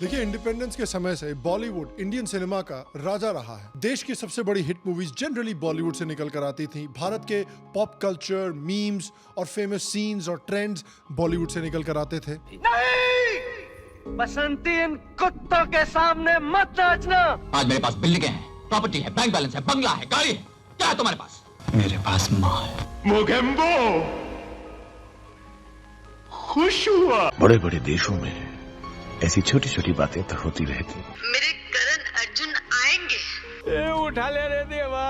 देखिए, इंडिपेंडेंस के समय से बॉलीवुड इंडियन सिनेमा का राजा रहा है। देश की सबसे बड़ी हिट मूवीज जनरली बॉलीवुड से निकल कर आती थी। भारत के पॉप कल्चर, मीम्स और फेमस सीन्स और ट्रेंड्स बॉलीवुड से निकल कर आते थे। नहीं! बसंती, इन कुत्तों के सामने मत नाचना। आज मेरे पास बिल्डिंगें हैं, प्रॉपर्टी है, बैंक बैलेंस है, बंगला है, गाड़ी है। क्या है तुम्हारे पास? मेरे पास माँ है। मोगेम्बो खुश हुआ। बड़े बड़े देशों में ऐसी छोटी छोटी बातें तो होती रहती। मेरे करण अर्जुन आएंगे। उठा ले रे देवा,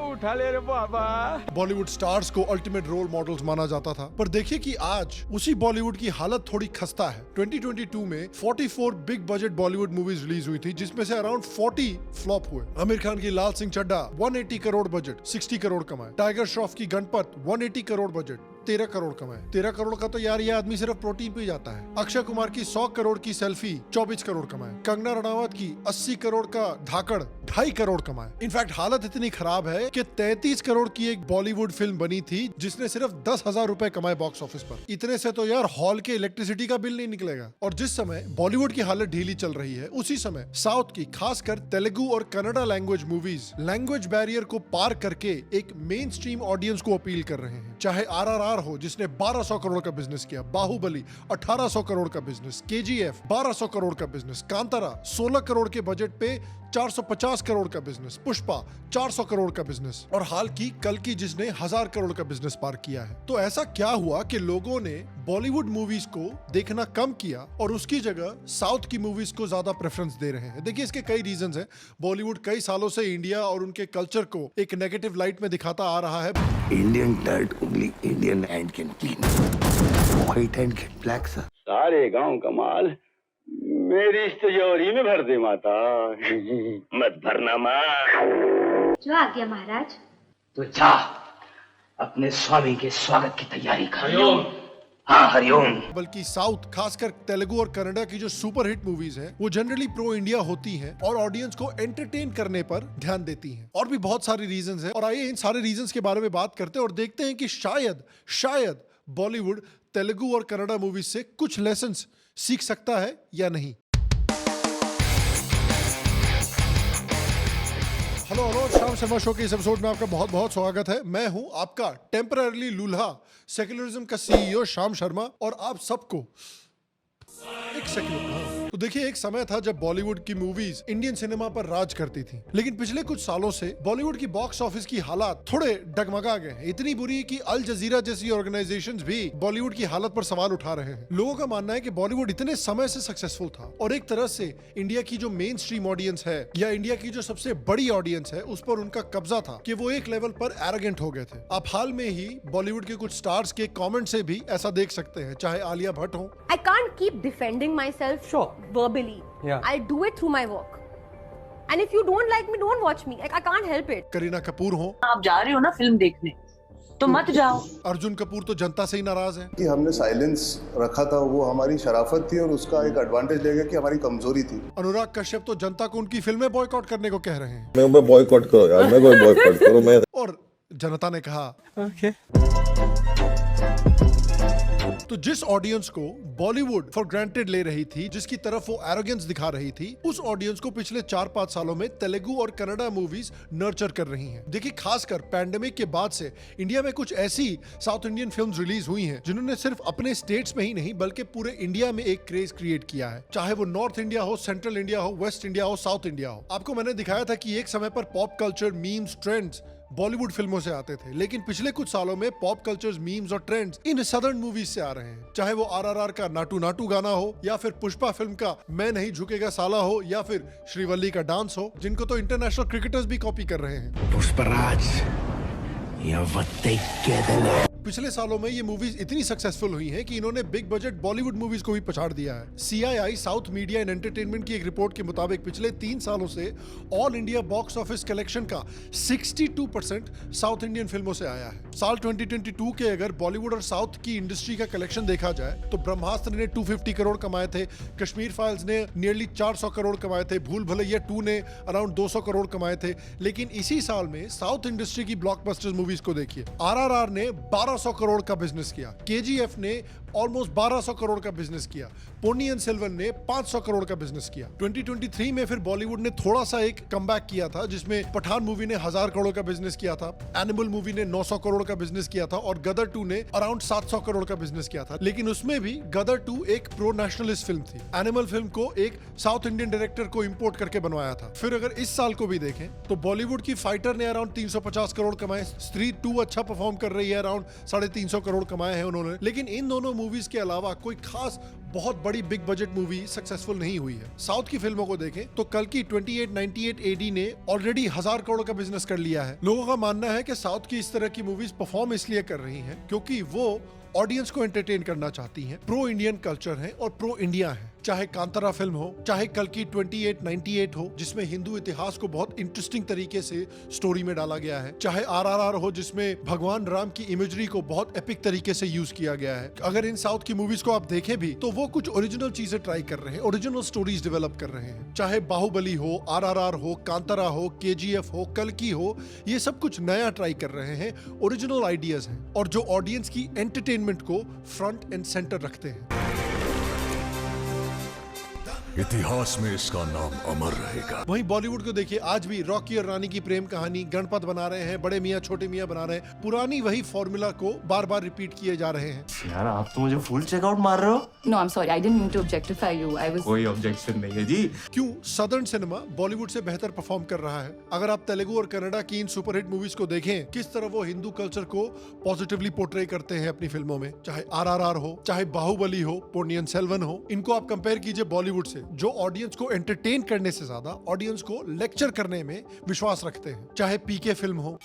उठा ले रे बाबा। बॉलीवुड स्टार्स को अल्टीमेट रोल मॉडल्स माना जाता था, पर देखिए कि आज उसी बॉलीवुड की हालत थोड़ी खस्ता है। 2022 में 44 big budget Bollywood movies release हुई थी, जिसमें से अराउंड 40 फ्लॉप हुए। आमिर खान की लाल सिंह चड्ढा 180 करोड़ बजट, 60 करोड़ कमाए। टाइगर श्रॉफ की गणपत 180 करोड़ बजट, 13 करोड़ कमाए। 13 करोड़ का तो यार ये आदमी सिर्फ प्रोटीन पी जाता है। अक्षय कुमार की 100 करोड़ की सेल्फी 24 करोड़ कमाए। कंगना रनावत की 80 करोड़ का धाकड़ 2.5 करोड़ कमाए। इनफैक्ट हालत इतनी खराब है कि 33 करोड़ की एक बॉलीवुड फिल्म बनी थी जिसने सिर्फ 10,000 रुपए कमाए बॉक्स ऑफिस पर। इतने से तो यार हॉल के इलेक्ट्रिसिटी का बिल नहीं निकलेगा। और जिस समय बॉलीवुड की हालत ढीली चल रही है, उसी समय साउथ की खासकर तेलुगु और Kannada language movies language barrier को पार करके एक मेन स्ट्रीम ऑडियंस को अपील कर रहे हैं। चाहे RRR हो जिसने 1200 करोड़ का बिजनेस किया, बाहुबली 1800 करोड़ का बिजनेस, KGF 1200 करोड़ का बिजनेस, कांतारा 16 करोड़ के बजट पे 450 करोड़ का बिजनेस, पुष्पा 400 करोड़ का बिजनेस और हाल की कल की जिसने 1000 करोड़ का बिजनेस पार किया है। तो ऐसा क्या हुआ कि लोगों ने बॉलीवुड मूवीज को देखना कम किया और उसकी जगह साउथ की मूवीज को ज्यादा प्रेफरेंस दे रहे हैं? देखिए, इसके कई रीजंस हैं। बॉलीवुड कई सालों से इंडिया और उनके कल्चर को एक नेगेटिव लाइट में दिखाता आ रहा है। Indian dirt only Indian hand can clean. White hand get black, sir. सारे गांव का माल मेरी इस तिजोरी में भर दे माता। मत भरना माँ। जो आ गया महाराज। तो जा अपने स्वामी के स्वागत की तैयारी कर। हरिओम। हाँ, हरिओम। बल्कि साउथ, खासकर तेलुगु और कन्नड़ा की जो सुपर हिट मूवीज हैं, वो जनरली प्रो इंडिया होती हैं और ऑडियंस को एंटरटेन करने पर ध्यान देती हैं। और भी बहुत सारे रीजंस हैं, और आइए इन सारे रीजंस के बारे में बात करते हैं और देखते हैं कि शायद बॉलीवुड तेलुगु और कन्नड़ा मूवीज से कुछ लेसन्स सीख सकता है या नहीं। हेलो, शाम शर्मा शो के इस एपिसोड में आपका बहुत बहुत स्वागत है। मैं हूं आपका टेम्पररी लूल्हा सेक्युलरिज्म का CEO शाम शर्मा, और आप सबको एक सेकंड। तो देखिए, एक समय था जब बॉलीवुड की मूवीज इंडियन सिनेमा पर राज करती थी, लेकिन पिछले कुछ सालों से बॉलीवुड की बॉक्स ऑफिस की हालात थोड़े डगमगा गए हैं। इतनी बुरी कि अल जजीरा जैसी ऑर्गेनाइजेशंस भी बॉलीवुड की हालत पर सवाल उठा रहे हैं। लोगों का मानना है कि बॉलीवुड इतने समय से सक्सेसफुल था और एक तरह से इंडिया की जो मेन स्ट्रीम ऑडियंस है या इंडिया की जो सबसे बड़ी ऑडियंस है, उस पर उनका कब्जा था कि वो एक लेवल पर एरोगेंट हो गए थे। आप हाल में ही बॉलीवुड के कुछ स्टार्स के कॉमेंट से भी ऐसा देख सकते हैं, चाहे आलिया भट्ट हो। I can't keep defending myself verbally. Yeah. I'll do it through my work. And if you don't like me, don't watch me. Like, I can't help it. Kareena Kapoor हो। आप जा रहे हो ना फिल्म देखने, तो मत जाओ। अर्जुन कपूर तो जनता से ही नाराज है कि हमने साइलेंस रखा था, वो हमारी शराफत थी और उसका एक एडवांटेज लेगा कि हमारी कमजोरी थी। अनुराग कश्यप तो जनता को उनकी फिल्में बॉयकॉट करने को कह रहे हैं। मैं बॉयकॉट करो यार, मैं कोई बॉयकॉट करो मैं। और जनता ने कहा तो जिस ऑडियंस को बॉलीवुड फॉर ग्रांटेड ले रही थी, जिसकी तरफ वो एरोगेंस दिखा रही थी, उस ऑडियंस को पिछले 4-5 सालों में तेलुगु और कन्नड़ा मूवीज नर्चर कर रही हैं। देखिए, खासकर पैंडेमिक के बाद से इंडिया में कुछ ऐसी साउथ इंडियन फिल्म्स रिलीज हुई हैं जिन्होंने सिर्फ अपने स्टेट्स में ही नहीं बल्कि पूरे इंडिया में एक क्रेज क्रिएट किया है। चाहे वो नॉर्थ इंडिया हो, सेंट्रल इंडिया हो, वेस्ट इंडिया हो, साउथ इंडिया हो। आपको मैंने दिखाया था कि एक समय पर pop culture, memes, trends Bollywood फिल्मों से आते थे, लेकिन पिछले कुछ सालों में पॉप कल्चर्स, मीम्स और ट्रेंड्स इन सदर्न मूवीज से आ रहे हैं। चाहे वो RRR का नाटू नाटू गाना हो, या फिर पुष्पा फिल्म का मैं नहीं झुकेगा साला हो, या फिर श्रीवल्ली का डांस हो, जिनको तो इंटरनेशनल क्रिकेटर्स भी कॉपी कर रहे हैं। पुष्पराज, पिछले सालों में ये मूवीज इतनी सक्सेसफुल हुई हैं कि इन्होंने बिग बजट बॉलीवुड मूवीज को भी पछाड़ दिया है। CII south media and entertainment की एक रिपोर्ट के मुताबिक पिछले 3 सालों से all India box office collection का 62% साउथ इंडियन फिल्मों से आया है। साल 2022 के अगर बॉलीवुड और साउथ की इंडस्ट्री का कलेक्शन देखा जाए तो ब्रह्मास्त्र ने 250 करोड़ कमाए थे, कश्मीर फाइल्स ने नियरली 400 करोड़ कमाए थे, भूल भुलैया 2 ने अराउंड 200 करोड़ कमाए थे। लेकिन इसी साल में साउथ इंडस्ट्री की ब्लॉकबस्टर मूवीज को देखिए, RRR ने 1200 करोड़ का बिजनेस किया, KGF ने ऑलमोस्ट 1200 करोड़ का बिजनेस किया। पोन्नियिन सेल्वन ने 500 करोड़ का बिजनेस किया। 2023 में फिर बॉलीवुड ने थोड़ा सा एक कमबैक किया था, जिसमें पठान मूवी ने 1000 करोड़ का बिजनेस किया था, एनिमल मूवी ने 900 करोड़ का बिजनेस किया था और गदर 2 ने अराउंड 700 करोड़ का बिजनेस किया था। लेकिन उसमें भी गदर 2 एक प्रो नेशनलिस्ट फिल्म थी। एनिमल फिल्म को एक साउथ इंडियन डायरेक्टर को इंपोर्ट करके बनवाया था। फिर अगर इस साल को भी देखें तो बॉलीवुड की फाइटर ने अराउंड 350 करोड़ कमाए, स्त्री 2 अच्छा परफॉर्म कर रही है, अराउंड 350 करोड़ कमाए हैं उन्होंने। लेकिन इन दोनों मूवीज के अलावा कोई खास बहुत बड़ी बिग बजट मूवी सक्सेसफुल नहीं हुई है। साउथ की फिल्मों को देखें तो कल की 2898 AD ने ऑलरेडी 1000 करोड़ का बिजनेस कर लिया है। लोगों का मानना है कि साउथ की इस तरह की मूवीज परफॉर्म इसलिए कर रही हैं क्योंकि वो ऑडियंस को एंटरटेन करना चाहती हैं, प्रो इंडियन कल्चर है और प्रो इंडिया है। चाहे कांतारा फिल्म हो, चाहे कल की 2898 हो जिसमें हिंदू इतिहास को बहुत इंटरेस्टिंग तरीके से स्टोरी में डाला गया है, चाहे RRR हो जिसमें भगवान राम की इमेजरी को बहुत एपिक तरीके से यूज किया गया है। अगर इन साउथ की मूवीज को आप देखें भी तो वो कुछ ओरिजिनल चीजें ट्राई कर रहे हैं, ओरिजिनल स्टोरीज डेवलप कर रहे हैं। चाहे बाहुबली हो, RRR हो, कांतारा हो, KGF हो, कल्कि हो, ये सब कुछ नया ट्राई कर रहे हैं, ओरिजिनल आइडियाज हैं और जो ऑडियंस की एंटरटेनमेंट को फ्रंट एंड सेंटर रखते हैं। इतिहास में इसका नाम अमर रहेगा। वहीं बॉलीवुड को देखिए, आज भी रॉकी और रानी की प्रेम कहानी, गणपत बना रहे हैं, बड़े मियाँ छोटे मियाँ बना रहे हैं, पुरानी वही फॉर्मूला को बार बार रिपीट किए जा रहे हैं। यार आप तो मुझे फुल चेकआउट मार रहे हो। No, I'm sorry, I didn't mean to objectify you. I was... कोई ऑब्जेक्शन नहीं है जी। क्यों सदर्न सिनेमा बॉलीवुड से बेहतर परफॉर्म कर रहा है? अगर आप तेलुगु और कन्नड़ा की इन सुपरहिट मूवीज को देखें, किस तरह वो हिंदू कल्चर को पॉजिटिवली पोर्ट्रे करते हैं अपनी फिल्मों में, चाहे RRR हो, चाहे बाहुबली हो, पोन्नियिन सेल्वन हो, इनको आप कंपेयर कीजिए बॉलीवुड से, जो ऑडियंस को एंटरटेन करने से ज्यादा ऑडियंस को लेक्चर करने में विश्वास रखते हैं। चाहे PK फिल्म हो,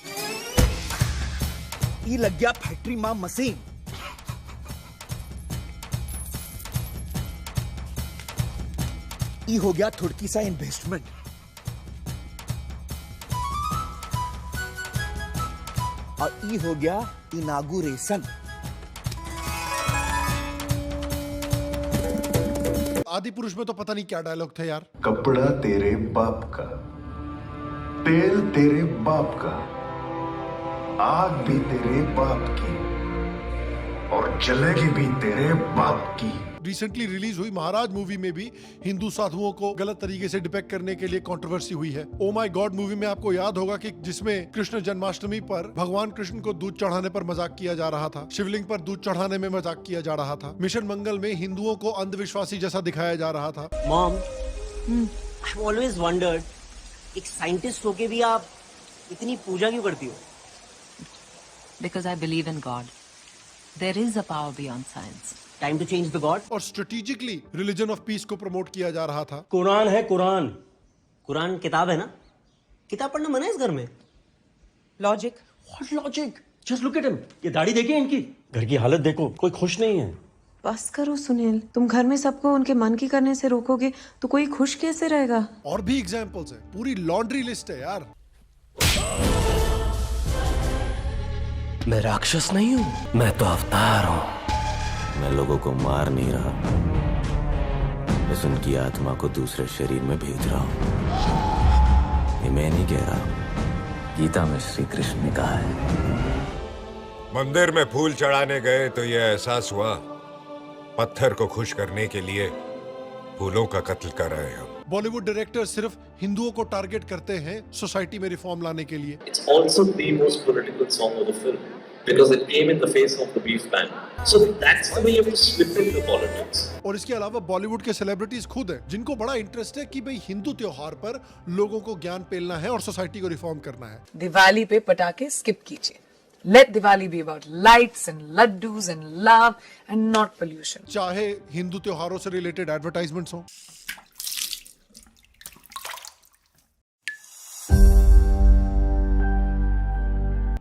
ये लग गया फैक्ट्री मां मशीन, ये हो गया थोड़ी सा इन्वेस्टमेंट, और ये हो गया इनागुरेशन। आदि पुरुष में तो पता नहीं क्या डायलॉग थे यार। कपड़ा तेरे बाप का, तेल तेरे बाप का, आग भी तेरे बाप की और जलेगी भी तेरे बाप की। रिसेंटली रिलीज हुई महाराज मूवी में भी हिंदू साधुओं को गलत तरीके से डिपेक्ट करने के लिए कंट्रोवर्सी हुई है। ओ माय गॉड मूवी में आपको याद होगा कि जिसमें कृष्ण जन्माष्टमी पर भगवान कृष्ण को दूध चढ़ाने पर मजाक किया जा रहा था, शिवलिंग पर दूध चढ़ाने में मजाक किया जा रहा था, मिशन मंगल में हिंदुओं को अंधविश्वासी जैसा दिखाया जा रहा था। Mom, I have always wandered, एक साइंटिस्ट होके भी आप इतनी पूजा क्यों करती हो? Because I believe in God. There is a power beyond science. Time to change the God. और स्ट्रेटेजिकली रिलीजन ऑफ पीस को प्रमोट किया जा रहा था। कुरान है कुरान, कुरान किताब है ना, किताब पढ़ना मना है इस घर में। Logic. What logic? Just look at him. ये दाढ़ी देखिए इनकी, घर की हालत देखो, कोई खुश नहीं है। बस करो सुनील, तुम घर में सबको उनके मन की करने से रोकोगे तो कोई खुश कैसे रहेगा? और भी एग्जांपल्स है, पूरी लॉन्ड्री लिस्ट है यार। मैं राक्षस नहीं हूँ, मैं तो अवतार हूँ। मैं लोगों को मार नहीं रहा, बस उनकी आत्मा को दूसरे शरीर में भेज रहा हूँ। ये मैं नहीं कह रहा, गीता में श्री कृष्ण ने कहा है। मंदिर में फूल चढ़ाने गए तो ये एहसास हुआ, पत्थर को खुश करने के लिए फूलों का कत्ल कर रहे हैं। बॉलीवुड डायरेक्टर सिर्फ हिंदुओं को टारगेट करते हैं सोसाइटी में रिफॉर्म लाने के लिए। It's also the most political song of the film because it came in the face of the beef ban. So that's the way you have to slip into politics. और इसके अलावा बॉलीवुड के celebrities खुद हैं जिनको बड़ा इंटरेस्ट है कि भाई हिंदू त्योहार पर लोगों को ज्ञान पेलना है और सोसाइटी को रिफॉर्म करना है। दिवाली पे पटाखे स्किप कीजिए। Let Diwali be about lights and laddus and love and not pollution. चाहे हिंदू त्योहारों से रिलेटेड एडवर्टाइजमेंट्स हो,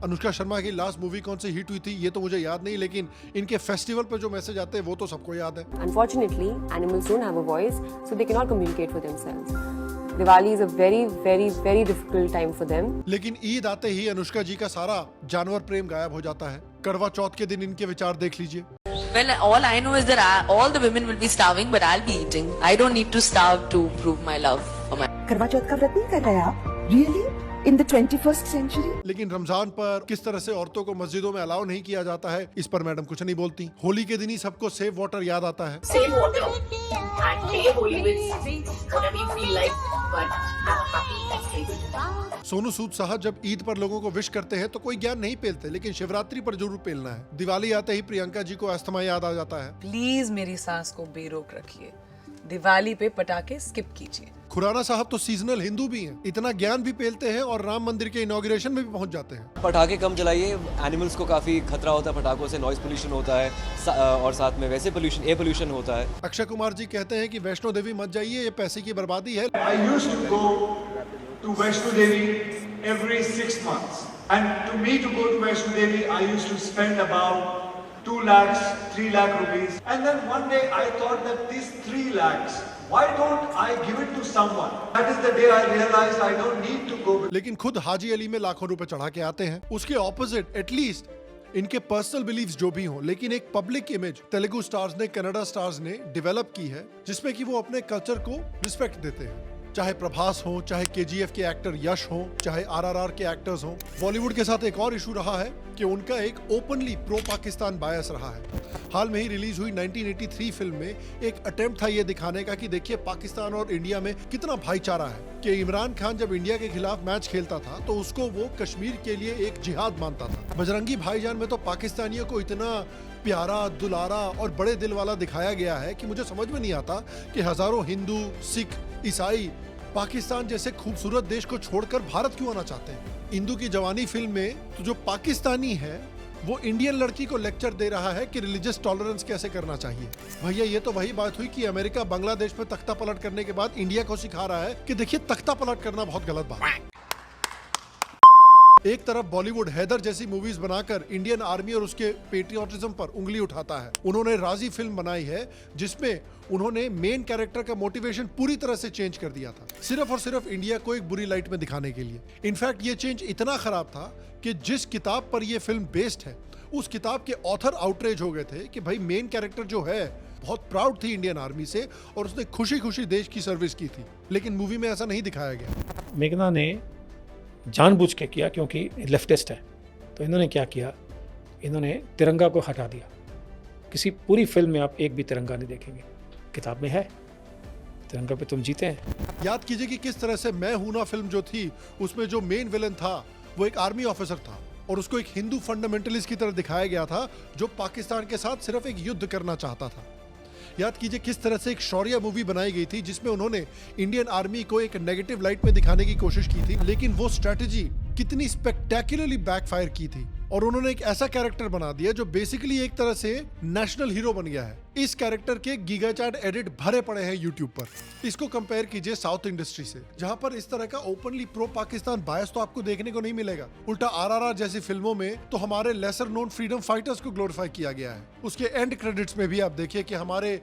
अनुष्का शर्मा की लास्ट मूवी कौन सी हिट हुई थी ये तो मुझे याद नहीं, लेकिन इनके फेस्टिवल पर जो मैसेज आते हैं वो तो सबको याद है। Unfortunately, animals don't have a voice, so they cannot communicate for themselves. Diwali is a very, very, very difficult time for them. लेकिन ईद आते ही अनुष्का जी का सारा जानवर प्रेम गायब हो जाता है। करवा चौथ के दिन इनके विचार देख लीजिए। Well, all I know is that all the women will be starving, but I'll be eating. I don't need to starve to prove my love for my. करवा चौथ का व्रत नहीं कर रहे आप? Really? in the 21st century? लेकिन रमजान पर किस तरह से औरतों को मस्जिदों में अलाउ नहीं किया जाता है, इस पर मैडम कुछ नहीं बोलती। होली के दिन ही सबको सेव वाटर याद आता है। Save water and play Holi with whatever you feel like, but have a happy festive. Sonu Sood साहब जब ईद पर लोगों को विश करते हैं तो कोई ज्ञान नहीं पेलते, लेकिन शिवरात्रि पर जरूर पेलना है। दिवाली आते ही प्रियंका जी को अस्थमा याद आ जाता है। प्लीज मेरी सांस को बेरोक रखिए, दिवाली पे पटाखे स्किप कीजिए। खुराना साहब तो सीजनल हिंदू भी हैं, इतना ज्ञान भी पेलते हैं और राम मंदिर के इनॉग्रेशन में भी पहुंच जाते हैं। पटाखे कम चलाइए, एनिमल्स को काफी खतरा होता है पटाखों से, नॉइज पोल्यूशन होता है और साथ में वैसे पोल्यूशन, एयर पोल्यूशन होता है। अक्षय कुमार जी कहते हैं कि वैष्णो देवी मत जाइए, ये पैसे की बर्बादी है। I used to go to Vaishno Devi every 6 months, and to me to go to Vaishno Devi, I used to spend about 2 lakhs, 3 lakh rupees, and then one day I thought that these 3 lakhs, why don't I give it to someone? That is the day I realized I don't need to go. लेकिन खुद हाजी अली में लाखों रुपए चढ़ा के आते हैं। उसके ऑपोजिट एटलीस्ट इनके पर्सनल बिलीव्स जो भी हों, लेकिन एक पब्लिक इमेज तेलुगु स्टार्स ने, कन्नड़ा स्टार्स ने डेवलप की है, जिसमें कि वो अपने कल्चर को रिस्पेक्ट देते हैं। चाहे प्रभास हो, चाहे KGF के एक्टर यश हो, चाहे RRR के एक्टर्स हो। बॉलीवुड के साथ एक और इशू रहा है कि उनका एक ओपनली प्रो पाकिस्तान बायस रहा है। हाल में ही रिलीज हुई 1983 फिल्म में एक अटेम्प्ट था ये दिखाने का कि देखिए पाकिस्तान और इंडिया में कितना भाईचारा है, कि इमरान खान जब इंडिया के खिलाफ मैच खेलता था तो उसको वो कश्मीर के लिए एक जिहाद मानता था। बजरंगी भाईजान में तो पाकिस्तानियों को इतना प्यारा, दुलारा और बड़े दिल वाला दिखाया गया है कि मुझे समझ में नहीं आता कि हजारों हिंदू, सिख, ईसाई पाकिस्तान जैसे खूबसूरत देश को छोड़कर भारत क्यों आना चाहते हैं। इंदू की जवानी फिल्म में तो जो पाकिस्तानी है वो इंडियन लड़की को लेक्चर दे रहा है कि रिलीजियस टॉलरेंस कैसे करना चाहिए। भैया ये तो वही बात हुई कि अमेरिका बांग्लादेश पे तख्ता पलट करने के बाद इंडिया को सिखा रहा है कि देखिए तख्ता पलट करना बहुत गलत बात है। एक तरफ बॉलीवुड हैदर जैसी मूवीज बनाकर इंडियन आर्मी और उसके पेट्रियोटिज्म पर उंगली उठाता है। उन्होंने राजी फिल्म बनाई है जिसमें उन्होंने मेन कैरेक्टर का मोटिवेशन पूरी तरह से चेंज कर दिया था, सिर्फ और सिर्फ इंडिया को एक बुरी लाइट में दिखाने के लिए। इनफैक्ट ये चेंज इतना खराब था कि जिस किताब पर यह फिल्म बेस्ड है उस किताब के ऑथर आउटरेज हो गए थे कि भाई मेन कैरेक्टर जो है बहुत प्राउड थी इंडियन आर्मी से और उसने खुशी खुशी देश की सर्विस की थी, लेकिन मूवी में ऐसा नहीं दिखाया गया। मेघना ने जानबूझ के किया क्योंकि लेफ्टिस्ट है, तो इन्होंने क्या किया, इन्होंने तिरंगा को हटा दिया। किसी पूरी फिल्म में आप एक भी तिरंगा नहीं देखेंगे, किताब में है तिरंगा पे तुम जीते हैं। याद कीजिए कि किस तरह से मैं हूं ना फिल्म जो थी उसमें जो मेन विलन था वो एक आर्मी ऑफिसर था और उसको एक हिंदू फंडामेंटलिस्ट की तरह दिखाया गया था जो पाकिस्तान के साथ सिर्फ एक युद्ध करना चाहता था। याद कीजिए किस तरह से एक शौर्य मूवी बनाई गई थी जिसमें उन्होंने इंडियन आर्मी को एक नेगेटिव लाइट में दिखाने की कोशिश की थी, लेकिन वो स्ट्रेटेजी कितनी स्पेक्टेकुलरली बैकफायर की थी और उन्होंने एक ऐसा कैरेक्टर बना दिया जो बेसिकली एक तरह से नेशनल हीरो बन गया है। इस कैरेक्टर के गीगाचैट एडिट भरे पड़े हैं यूट्यूब पर। इसको कंपेयर कीजिए साउथ इंडस्ट्री से, जहां पर इस तरह का ओपनली प्रो पाकिस्तान बायस तो आपको देखने को नहीं मिलेगा। उल्टा RRR जैसी फिल्मों में तो हमारे लेसर नोन फ्रीडम फाइटर्स को ग्लोरीफाई किया गया है। उसके एंड क्रेडिट्स में भी आप देखिए कि हमारे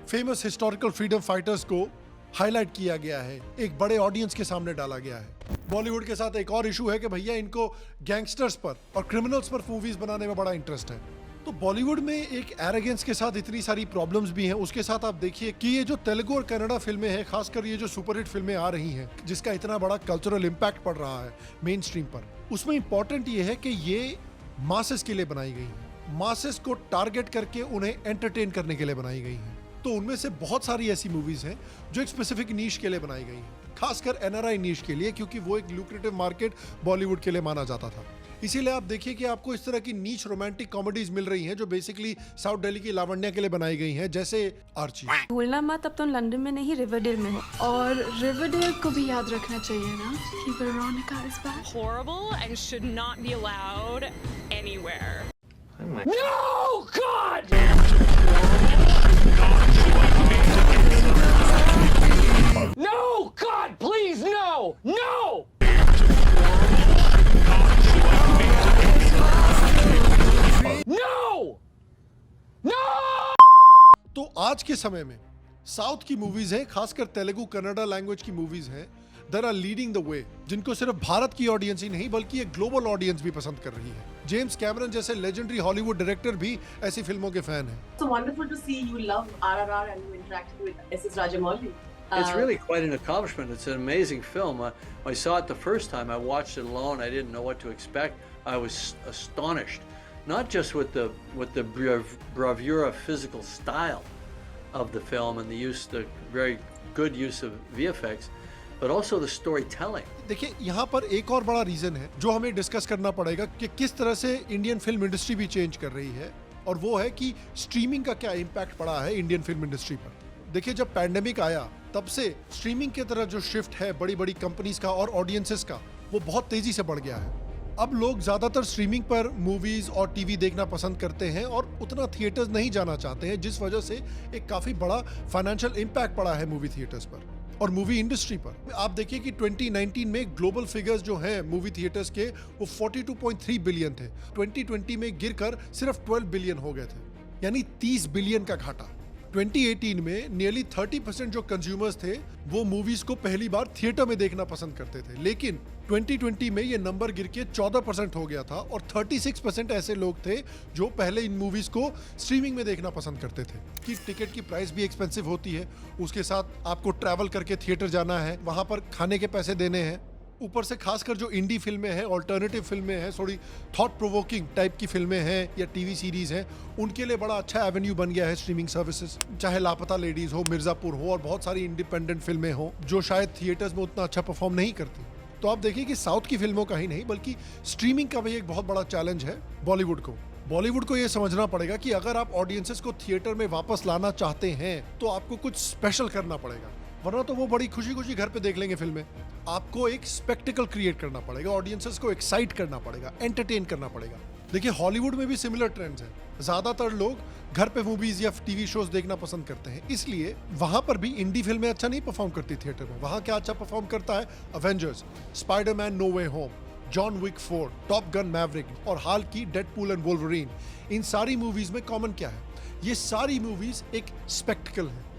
फेमस हिस्टोरिकल फ्रीडम फाइटर्स को हाईलाइट किया गया है, एक बड़े ऑडियंस के सामने डाला गया है। बॉलीवुड के साथ एक और इशू है कि भैया इनको गैंगस्टर्स पर और क्रिमिनल्स पर मूवीज बनाने में बड़ा इंटरेस्ट है। तो बॉलीवुड में एक एरोगेंस के साथ इतनी सारी प्रॉब्लम्स भी हैं, उसके साथ आप देखिए कि ये जो तेलुगु और कन्नड़ा फिल्में हैं, खासकर ये जो सुपरहिट फिल्में आ रही हैं जिसका इतना बड़ा कल्चरल इम्पैक्ट पड़ रहा है मेन स्ट्रीम पर, उसमें इंपॉर्टेंट ये है कि ये मासेस के लिए बनाई गई है, मासेस को टारगेट करके उन्हें एंटरटेन करने के लिए बनाई गई है। तो उनमें से बहुत सारी ऐसी मूवीज हैं जो एक स्पेसिफिक नीश के लिए बनाई गई हैं, खासकर NRI नीश के लिए, क्योंकि वो एक लुक्रेटिव मार्केट बॉलीवुड के लिए माना जाता था। इसीलिए आप देखिए कि आपको इस तरह की नीच रोमांटिक कॉमेडीज मिल रही हैं जो बेसिकली साउथ दिल्ली की लावण्या के लिए बनाई गई हैं, जैसे आर्ची। भूलना मत, अब तुम लंदन में नहीं रिवरडेल में हो, और रिवरडेल को भी याद रखना चाहिए ना कि Veronica is back. Horrible and should not be allowed anywhere. No, God! No, God, please, no! No! No! No! तो आज के समय में साउथ की मूवीज हैं, खासकर तेलुगु कन्नड़ा लैंग्वेज की मूवीज हैं, there are leading the way, जिनको सिर्फ भारत की ऑडियंस ही नहीं बल्कि एक ग्लोबल ऑडियंस भी पसंद कर रही है। जेम्स कैमरन जैसे लेजेंडरी हॉलीवुड डायरेक्टर भी ऐसी फिल्मों के फैन हैं। So wonderful to see you love RRR and you interacted with SS Rajamouli. It's really quite an accomplishment. It's an amazing film. I saw it the first time. I watched it alone. I didn't know what to expect. I was astonished, not just with the bravura physical style of the film and the very good use of VFX, but also the storytelling. देखिए यहाँ पर एक और बड़ा reason है जो हमें discuss करना पड़ेगा कि किस तरह से इंडियन फिल्म इंडस्ट्री भी चेंज कर रही है, और वो है कि स्ट्रीमिंग का क्या इम्पैक्ट पड़ा है इंडियन फिल्म इंडस्ट्री पर। देखिए जब पैंडेमिक आया तब से स्ट्रीमिंग की तरफ जो शिफ्ट है बड़ी बड़ी कंपनीज का और ऑडियंसेस का, वो बहुत तेजी से बढ़ गया है। अब लोग ज्यादातर स्ट्रीमिंग पर मूवीज और टीवी देखना पसंद करते हैं और उतना थिएटर्स नहीं जाना चाहते हैं, जिस वजह से एक काफी बड़ा फाइनेंशियल इम्पैक्ट पड़ा है मूवी थिएटर्स पर और मूवी इंडस्ट्री पर। आप देखिए कि 2019 में ग्लोबल फिगर्स जो हैं मूवी थिएटर्स के, वो 42.3 बिलियन थे। 2020 में गिरकर सिर्फ 12 बिलियन हो गए थे, यानी 30 बिलियन का घाटा। 2018 में नियरली 30% जो कंज्यूमर्स थे वो मूवीज को पहली बार थिएटर में देखना पसंद करते थे, लेकिन 2020 में ये नंबर गिर के 14% हो गया था और 36% ऐसे लोग थे जो पहले इन मूवीज को स्ट्रीमिंग में देखना पसंद करते थे। कि टिकट की प्राइस भी एक्सपेंसिव होती है, उसके साथ आपको ट्रैवल करके थिएटर जाना है, वहां पर खाने के पैसे देने हैं, ऊपर से खासकर जो इंडी फिल्में हैं, ऑल्टरनेटिव फिल्में हैं, थोड़ी थॉट प्रोवोकिंग टाइप की फिल्में हैं या टीवी सीरीज हैं, उनके लिए बड़ा अच्छा एवेन्यू बन गया है स्ट्रीमिंग सर्विसेज। चाहे लापता लेडीज हो, मिर्जापुर हो और बहुत सारी इंडिपेंडेंट फिल्में हो जो शायद थिएटर्स में उतना अच्छा परफॉर्म नहीं करती। तो आप देखिए कि साउथ की फिल्मों का ही नहीं बल्कि स्ट्रीमिंग का भी एक बहुत बड़ा चैलेंज है बॉलीवुड को। बॉलीवुड को ये समझना पड़ेगा कि अगर आप ऑडियंसेस को थिएटर में वापस लाना चाहते हैं तो आपको कुछ स्पेशल करना पड़ेगा, वरना तो वो बड़ी खुशी खुशी घर पे देख लेंगे फिल्में। आपको एक स्पेक्टिकल क्रिएट करना पड़ेगा, ऑडियंसेस को एक्साइट करना पड़ेगा, एंटरटेन करना पड़ेगा। देखिए हॉलीवुड में भी सिमिलर ट्रेंड्स हैं। ज्यादातर लोग घर पे मूवीज या टीवी शोज देखना पसंद करते हैं, इसलिए वहां पर भी इंडी फिल्में अच्छा नहीं परफॉर्म करती थिएटर में। वहां क्या अच्छा परफॉर्म करता है? Avengers, Spiderman no way home, John Wick 4, top gun Maverick और हाल की डेडपूल एंड वोल्वरीन। इन सारी मूवीज में कॉमन क्या है? ये सारी मूवीज एक स्पेक्टिकल है।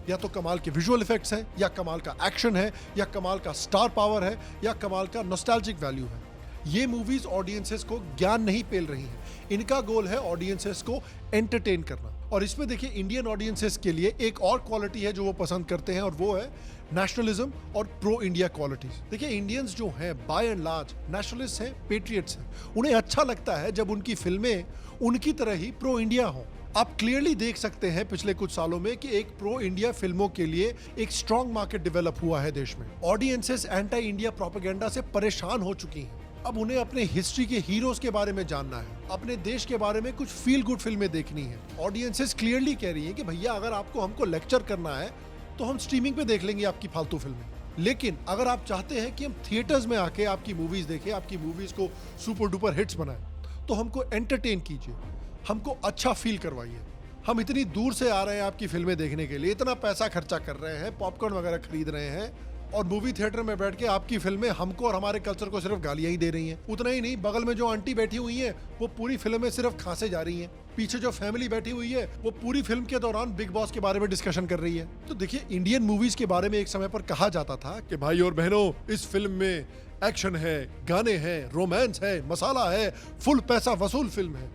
या तो कमाल के विजुअल इफेक्ट्स हैं, या कमाल का एक्शन है, या कमाल का स्टार पावर है, या कमाल का नॉस्टैल्जिक वैल्यू है। ये मूवीज ऑडियंसेस को ज्ञान नहीं पेल रही हैं, इनका गोल है ऑडियंसेस को एंटरटेन करना। और इसमें देखिए इंडियन ऑडियंसेस के लिए एक और क्वालिटी है जो वो पसंद करते हैं, और वो है नेशनलिज्म और प्रो इंडिया क्वालिटीज। देखिए इंडियंस जो हैं बाय एंड लार्ज नेशनलिस्ट हैं, पेट्रियट्स हैं। उन्हें अच्छा लगता है जब उनकी फिल्में उनकी तरह ही प्रो इंडिया हों। आप क्लियरली देख सकते हैं पिछले कुछ सालों में कि एक प्रो इंडिया फिल्मों के लिए एक स्ट्रॉन्ग मार्केट डेवलप हुआ है देश में। ऑडियंसेस एंटी इंडिया प्रोपेगेंडा से परेशान हो चुकी हैं। अब उन्हें अपने हिस्ट्री के हीरोज के बारे में जानना है, अपने देश के बारे में कुछ फील गुड फिल्में देखनी है। ऑडियंसेस क्लियरली कह रही हैं कि भैया अगर आपको हमको लेक्चर करना है तो हम स्ट्रीमिंग पे देख लेंगे आपकी फालतू फिल्में, लेकिन अगर आप चाहते हैं कि हम थिएटर्स में आके आपकी मूवीज देखें, आपकी मूवीज को सुपर डुपर हिट्स बनाएं, तो हमको एंटरटेन कीजिए, हमको अच्छा फील करवाइए। हम इतनी दूर से आ रहे हैं आपकी फिल्में देखने के लिए, इतना पैसा खर्चा कर रहे हैं, पॉपकॉर्न वगैरह खरीद रहे हैं, और मूवी थिएटर में बैठ के आपकी फिल्में हमको और हमारे कल्चर को सिर्फ गालियां ही दे रही हैं। उतना ही नहीं, बगल में जो आंटी बैठी हुई हैं वो पूरी फिल्म में सिर्फ खांसे जा रही हैं। पीछे जो फैमिली बैठी हुई है वो पूरी फिल्म के दौरान बिग बॉस के बारे में डिस्कशन कर रही है। तो देखिए इंडियन मूवीज के बारे में एक समय पर कहा जाता था कि भाई और बहनों, इस फिल्म में एक्शन है, गाने हैं, रोमांस है, मसाला है, फुल पैसा वसूल फिल्म है।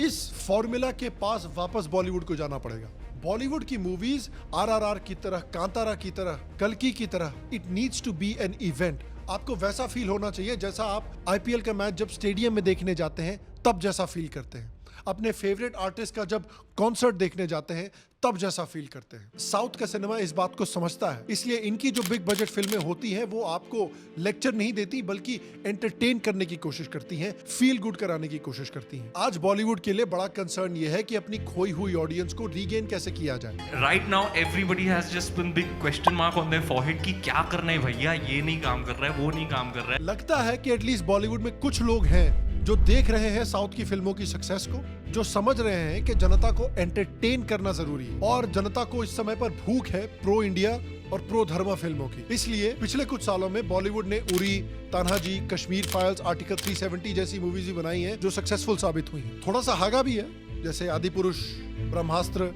इस फॉर्मूला के पास वापस बॉलीवुड को जाना पड़ेगा। बॉलीवुड की मूवीज RRR की तरह, कांतारा की तरह, कल्कि की तरह, it needs to be an event. आपको वैसा फील होना चाहिए जैसा आप IPL का मैच जब स्टेडियम में देखने जाते हैं तब जैसा फील करते हैं, अपने फेवरेट आर्टिस्ट का जब कॉन्सर्ट देखने जाते हैं तब जैसा फील करते हैं। साउथ का सिनेमा इस बात को समझता है, इसलिए इनकी जो बिग बजट फिल्में होती हैं वो आपको लेक्चर नहीं देती बल्कि एंटरटेन करने की कोशिश करती हैं, फील गुड कराने की कोशिश करती हैं। आज बॉलीवुड के लिए बड़ा कंसर्न ये है कि अपनी खोई हुई ऑडियंस को रीगेन कैसे किया जाए। Right now everybody has just pin big question mark on their forehead कि क्या करना है भैया, ये नहीं काम कर रहा है, वो नहीं काम कर रहा है। लगता है कि एटलीस्ट बॉलीवुड में कुछ लोग हैं जो देख रहे हैं साउथ की फिल्मों की सक्सेस को, जो समझ रहे हैं कि जनता को एंटरटेन करना जरूरी है और जनता को इस समय पर भूख है प्रो इंडिया और प्रो धर्मा फिल्मों की। इसलिए पिछले कुछ सालों में बॉलीवुड ने उरी, तान्हाजी, कश्मीर फाइल्स, आर्टिकल 370 जैसी मूवीज भी बनाई हैं जो सक्सेसफुल साबित हुई हैं। थोड़ा सा हागा भी है, जैसे आदि पुरुष, ब्रह्मास्त्र,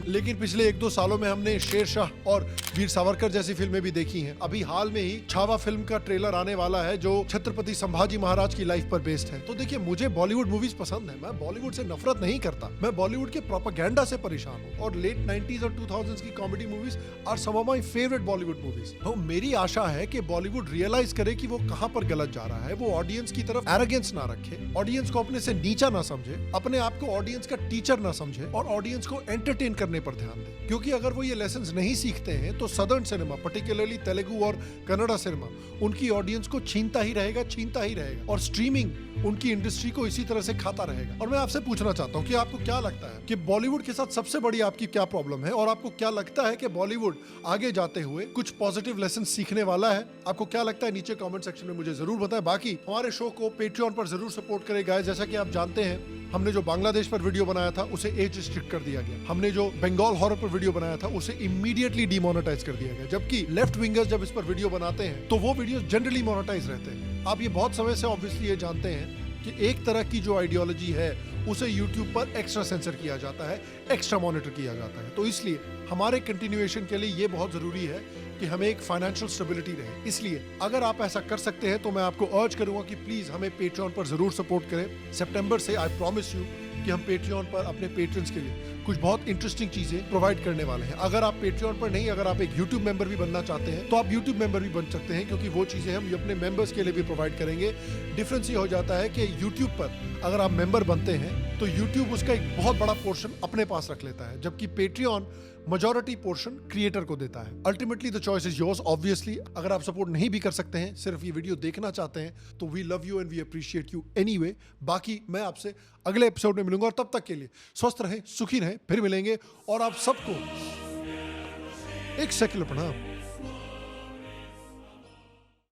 लेकिन पिछले 1-2 सालों में हमने शेरशाह और वीर सावरकर जैसी फिल्में भी देखी हैं। अभी हाल में ही छावा फिल्म का ट्रेलर आने वाला है जो छत्रपति संभाजी महाराज की लाइफ पर बेस्ड है। तो देखिए, मुझे बॉलीवुड मूवीज पसंद है, मैं बॉलीवुड से नफरत नहीं करता, मैं बॉलीवुड के प्रोपेगेंडा से परेशान हूँ। और लेट 90s और 2000s की comedy movies are some of my favourite Bollywood movies. तो मेरी आशा है कि बॉलीवुड रियलाइज करे कि वो कहां पर गलत जा रहा है, वो ऑडियंस की तरफ एरोगेंस ना रखे, ऑडियंस को अपने से नीचा ना समझे, अपने आप को ऑडियंस का टीचर ना समझे और ऑडियंस को एंटरटेन करने पर ध्यान दे। क्योंकि अगर वो ये लेसन्स नहीं सीखते हैं तो सदर्न सिनेमा, पर्टिकुलरली तेलुगु और कन्नड़ा सिनेमा, उनकी ऑडियंस को छीनता ही रहेगा और स्ट्रीमिंग उनकी इंडस्ट्री को इसी तरह से खाता रहेगा। और मैं आपसे पूछना चाहता हूँ कि आपको क्या लगता है कि बॉलीवुड के साथ सबसे बड़ी आपकी क्या प्रॉब्लम है, और आपको क्या लगता है कि बॉलीवुड आगे जाते हुए कुछ पॉजिटिव लेसन सीखने वाला है? आपको क्या लगता है नीचे कमेंट सेक्शन में मुझे जरूर बताएं। बाकी हमारे शो को पेट्रियन पर जरूर सपोर्ट करें गाइस। जैसा कि आप जानते हैं, हमने जो बांग्लादेश पर वीडियो बनाया था उसे एज रिस्ट्रिक्ट कर दिया गया, हमने जो बंगाल हॉरर पर वीडियो बनाया था उसे इमीडिएटली डीमोनेटाइज कर दिया गया, जबकि लेफ्ट विंगर्स जब इस पर वीडियो बनाते हैं तो वो वीडियो जनरली मोनेटाइज रहते हैं। आप ये बहुत समय से ऑब्वियसली ये जानते हैं कि एक तरह की जो आइडियोलॉजी है उसे YouTube पर एक्स्ट्रा सेंसर किया जाता है, एक्स्ट्रा मॉनिटर किया जाता है। तो इसलिए हमारे कंटिन्यूएशन के लिए ये बहुत जरूरी है कि हमें एक फाइनेंशियल स्टेबिलिटी रहे। इसलिए अगर आप ऐसा कर सकते हैं तो मैं आपको अर्ज करूंगा कि प्लीज हमें पेट्रियन पर जरूर सपोर्ट करें। सितंबर से आई प्रॉमिस यू कि हम पेट्रियन पर अपने पेट्रन्स के लिए कुछ बहुत इंटरेस्टिंग चीजें प्रोवाइड करने वाले हैं। अगर आप पेट्रियन पर नहीं, अगर आप एक YouTube मेंबर भी बनना चाहते हैं तो आप YouTube मेंबर भी बन सकते हैं, क्योंकि वो चीजें हम अपने मेंबर्स के लिए भी प्रोवाइड करेंगे। डिफरेंस ये हो जाता है कि YouTube पर अगर आप मेंबर बनते हैं तो YouTube उसका एक बहुत बड़ा पोर्शन अपने पास रख लेता है, जबकि पेट्रियन मेजॉरिटी पोर्शन क्रिएटर को देता है। Ultimately the choice is yours. Obviously अगर आप सपोर्ट नहीं भी कर सकते हैं, सिर्फ ये वीडियो देखना चाहते हैं, तो we love you and we appreciate you anyway. बाकी मैं आपसे अगले एपिसोड में मिलूंगा और तब तक के लिए स्वस्थ रहें, सुखी रहें, फिर मिलेंगे। और आप सबको एक सेक्युलर प्रणाम।